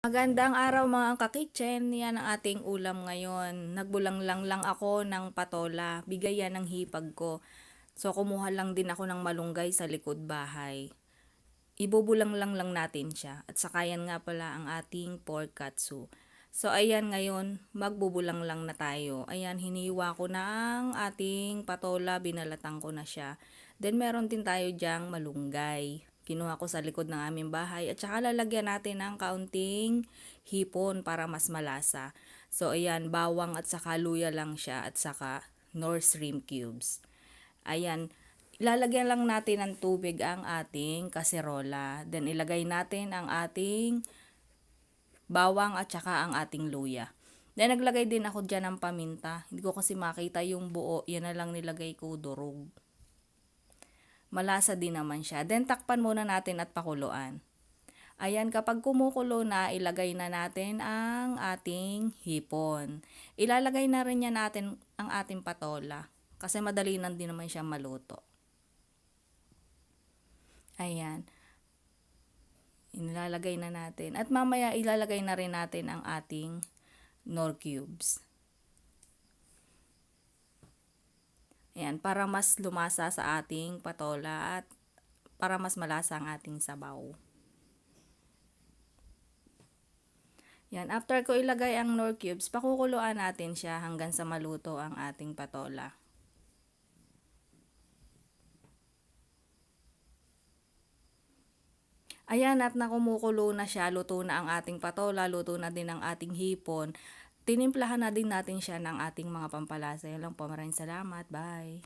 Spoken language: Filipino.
Magandang araw mga ka-kitchen, yan ang ating ulam ngayon. Nagbulanglang lang ako ng patola, bigay yan ng hipag ko. So kumuha lang din ako ng malunggay sa likod bahay. Ibubulang lang natin siya. At saka yan nga pala ang ating pork katsu. So ayan ngayon, magbubulang lang na tayo. Ayan, hiniwa ko na ang ating patola, binalatan ko na siya. Then meron din tayo diyang malunggay. Kinuha ko sa likod ng aming bahay at saka lalagyan natin ng kaunting hipon para mas malasa. So ayan, bawang at saka luya lang siya at saka Knorr shrimp cubes. Ayan, ilalagyan lang natin ng tubig ang ating kaserola. Then ilagay natin ang ating bawang at saka ang ating luya. Then naglagay din ako dyan ng paminta. Hindi ko kasi makita yung buo, yan na lang nilagay ko, durog. Malasa din naman siya. Then takpan muna natin at pakuluan. Ayan, kapag kumukulo na, ilagay na natin ang ating hipon. Ilalagay na rin niya natin ang ating patola. Kasi madali lang din naman siya maluto. Ayan. Inilalagay na natin. At mamaya ilalagay na rin natin ang ating Knorr cubes. Ayan, para mas lumasa sa ating patola at para mas malasa ang ating sabaw. Yan, after ko ilagay ang Knorr cubes, pakukuluan natin siya hanggang sa maluto ang ating patola. Ayan, at nakumukulo na siya, luto na ang ating patola, luto na din ang ating hipon. Tinimplahan na din natin siya ng ating mga pampalasa. Yan lang po, maraming salamat, bye!